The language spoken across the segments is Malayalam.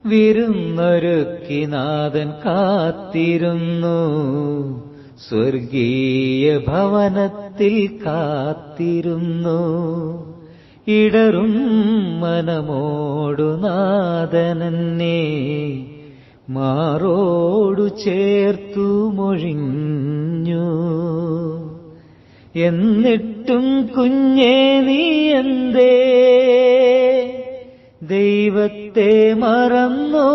വിരുന്നൊരുക്കി നാഥൻ കാത്തിരുന്നു, സ്വർഗീയ ഭവനത്തിൽ കാത്തിരുന്നു. ഇടറും മനമോടു നാഥനെന്നെ മാറോടു ചേർത്തു മൊഴിഞ്ഞു. എന്നിട്ടും കുഞ്ഞേ നീ എന്തേ ദൈവത്തെ മറന്നോ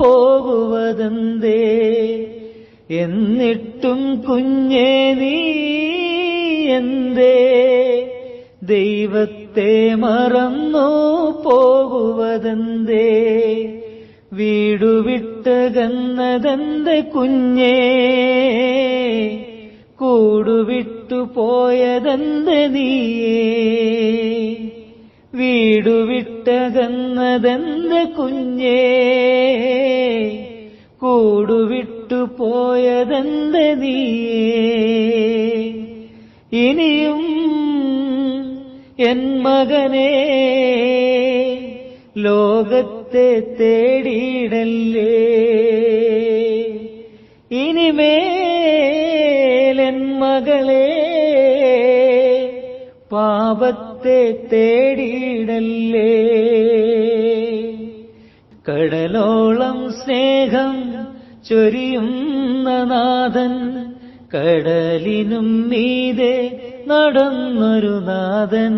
പോകുവതെന്തേ? എന്നിട്ടും കുഞ്ഞേ നീ എന്തേ ദൈവത്തെ മറന്നോ പോകുവതെന്തേ? വീടുവിട്ടകന്നതെന്റെ കുഞ്ഞേ, കൂടുവിട്ടു പോയതെന്റെ നീയേ? വീടുവിട്ടകന്നതെന്റെ കുഞ്ഞേ, കൂടുവിട്ടു പോയതെന്റെ നീയേ? ഇനിയും എൻ മകനേ ലോകത്തെ തേടിയിടല്ലേ, ഇനിമേലെൻ മകളെ പാപത്തെ തേടിയിടല്ലേ. കടലോളം സ്നേഹം ചൊരിയുന്ന നാഥൻ, കടലിനും മീതെ നടന്നൊരു നാഥൻ.